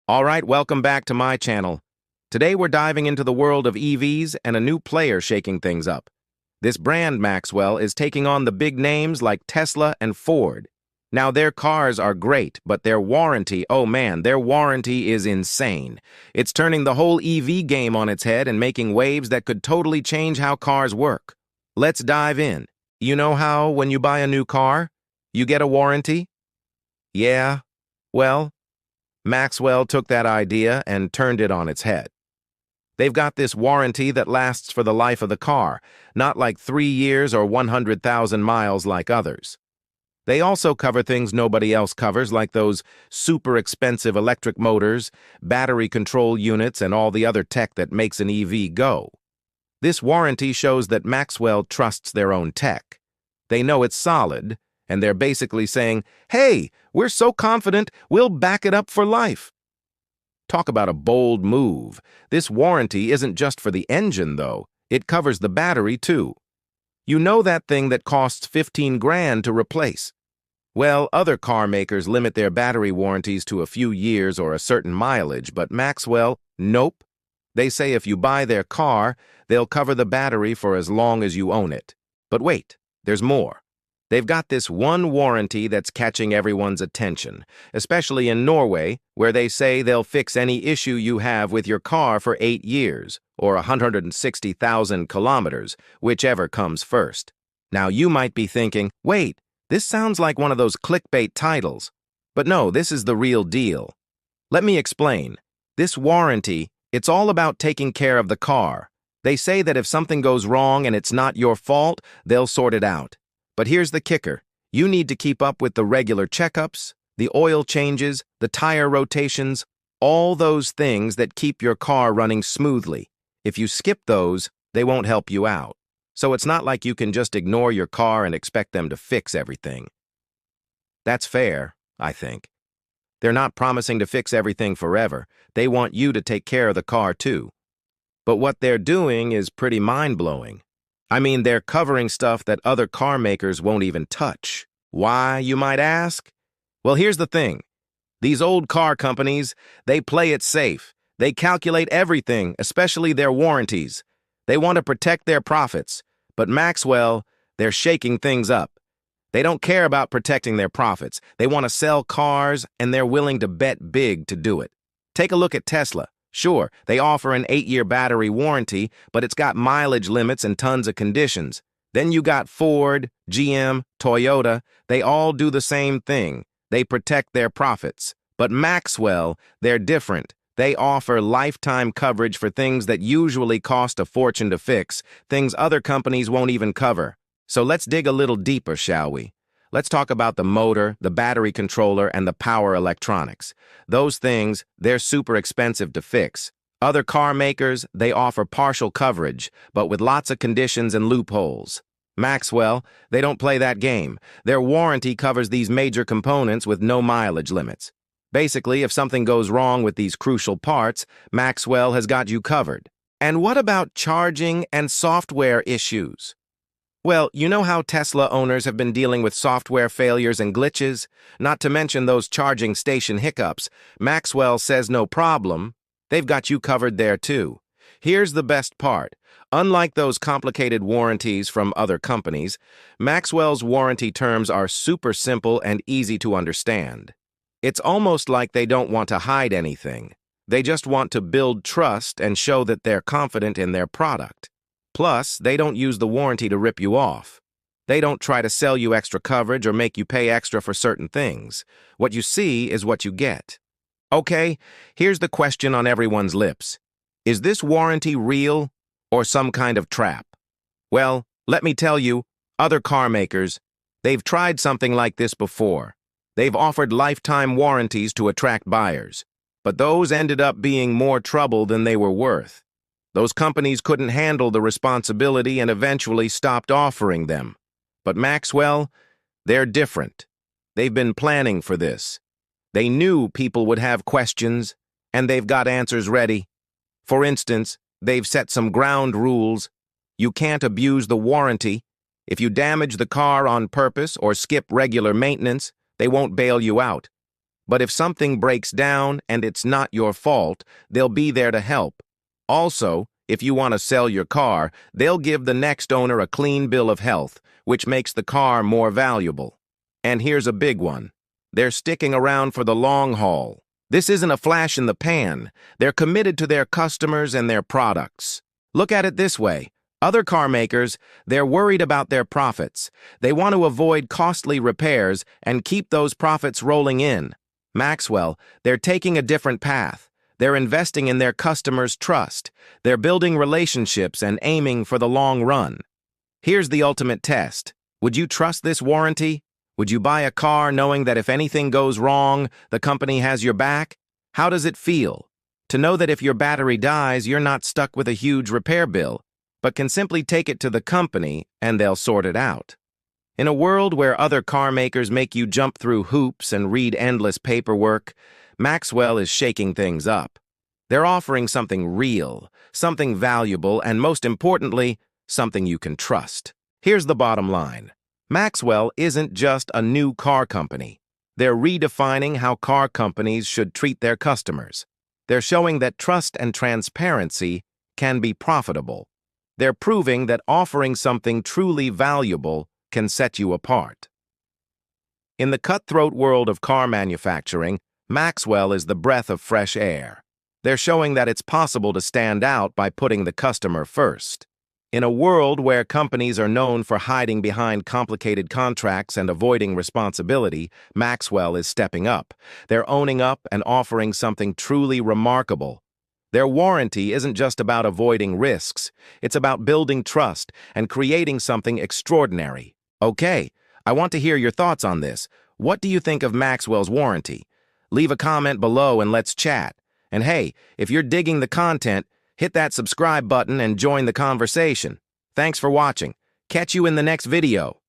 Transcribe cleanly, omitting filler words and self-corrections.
Alright, welcome back to my channel. Today we're diving into the world of EVs and a new player shaking things up. This brand, Maxwell, is taking on the big names like Tesla and Ford. Now their cars are great, but their warranty, oh man, their warranty is insane. It's turning the whole EV game on its head and making waves that could totally change how cars work. Let's dive in. You know how, when you buy a new car, you get a warranty? Yeah, well, Maxwell took that idea and turned it on its head. They've got this warranty that lasts for the life of the car, not like 3 years or 100,000 miles like others. They also cover things nobody else covers, like those super expensive electric motors, battery control units, and all the other tech that makes an EV go. This warranty shows that Maxwell trusts their own tech. They know it's solid, and they're basically saying, hey, we're so confident, we'll back it up for life. Talk about a bold move. This warranty isn't just for the engine, though. It covers the battery, too. You know that thing that costs 15 grand to replace? Well, other car makers limit their battery warranties to a few years or a certain mileage, but Maxwell, nope. They say if you buy their car, they'll cover the battery for as long as you own it. But wait, there's more. They've got this one warranty that's catching everyone's attention, especially in Norway, where they say they'll fix any issue you have with your car for 8 years, or 160,000 kilometers, whichever comes first. Now you might be thinking, wait, this sounds like one of those clickbait titles. But no, this is the real deal. Let me explain. This warranty, it's all about taking care of the car. They say that if something goes wrong and it's not your fault, they'll sort it out. But here's the kicker. You need to keep up with the regular checkups, the oil changes, the tire rotations, all those things that keep your car running smoothly. If you skip those, they won't help you out. So it's not like you can just ignore your car and expect them to fix everything. That's fair, I think. They're not promising to fix everything forever. They want you to take care of the car too. But what they're doing is pretty mind-blowing. I mean, they're covering stuff that other car makers won't even touch. Why, you might ask? Well, here's the thing. These old car companies, they play it safe. They calculate everything, especially their warranties. They want to protect their profits. But Maxwell, they're shaking things up. They don't care about protecting their profits. They want to sell cars, and they're willing to bet big to do it. Take a look at Tesla. Sure, they offer an 8-year battery warranty, but it's got mileage limits and tons of conditions. Then you got Ford, GM, Toyota. They all do the same thing. They protect their profits. But Maxwell, they're different. They offer lifetime coverage for things that usually cost a fortune to fix, things other companies won't even cover. So let's dig a little deeper, shall we? Let's talk about the motor, the battery controller, and the power electronics. Those things, they're super expensive to fix. Other car makers, they offer partial coverage, but with lots of conditions and loopholes. Maxwell, they don't play that game. Their warranty covers these major components with no mileage limits. Basically, if something goes wrong with these crucial parts, Maxwell has got you covered. And what about charging and software issues? Well, you know how Tesla owners have been dealing with software failures and glitches? Not to mention those charging station hiccups. Maxwell says no problem. They've got you covered there too. Here's the best part. Unlike those complicated warranties from other companies, Maxwell's warranty terms are super simple and easy to understand. It's almost like they don't want to hide anything. They just want to build trust and show that they're confident in their product. Plus, they don't use the warranty to rip you off. They don't try to sell you extra coverage or make you pay extra for certain things. What you see is what you get. Okay, here's the question on everyone's lips. Is this warranty real or some kind of trap? Well, let me tell you, other car makers, they've tried something like this before. They've offered lifetime warranties to attract buyers. But those ended up being more trouble than they were worth. Those companies couldn't handle the responsibility and eventually stopped offering them. But Maxwell, they're different. They've been planning for this. They knew people would have questions, and they've got answers ready. For instance, they've set some ground rules. You can't abuse the warranty. If you damage the car on purpose or skip regular maintenance, they won't bail you out. But if something breaks down and it's not your fault, they'll be there to help. Also, if you want to sell your car, they'll give the next owner a clean bill of health, which makes the car more valuable. And here's a big one. They're sticking around for the long haul. This isn't a flash in the pan. They're committed to their customers and their products. Look at it this way. Other car makers, they're worried about their profits. They want to avoid costly repairs and keep those profits rolling in. Maxwell, they're taking a different path. They're investing in their customers' trust. They're building relationships and aiming for the long run. Here's the ultimate test. Would you trust this warranty? Would you buy a car knowing that if anything goes wrong, the company has your back? How does it feel? To know that if your battery dies, you're not stuck with a huge repair bill, but can simply take it to the company and they'll sort it out. In a world where other car makers make you jump through hoops and read endless paperwork, Maxwell is shaking things up. They're offering something real, something valuable, and most importantly, something you can trust. Here's the bottom line. Maxwell isn't just a new car company. They're redefining how car companies should treat their customers. They're showing that trust and transparency can be profitable. They're proving that offering something truly valuable can set you apart. In the cutthroat world of car manufacturing, Maxwell is the breath of fresh air. They're showing that it's possible to stand out by putting the customer first. In a world where companies are known for hiding behind complicated contracts and avoiding responsibility, Maxwell is stepping up. They're owning up and offering something truly remarkable. Their warranty isn't just about avoiding risks. It's about building trust and creating something extraordinary. Okay, I want to hear your thoughts on this. What do you think of Maxwell's warranty? Leave a comment below and let's chat. And hey, if you're digging the content, hit that subscribe button and join the conversation. Thanks for watching. Catch you in the next video.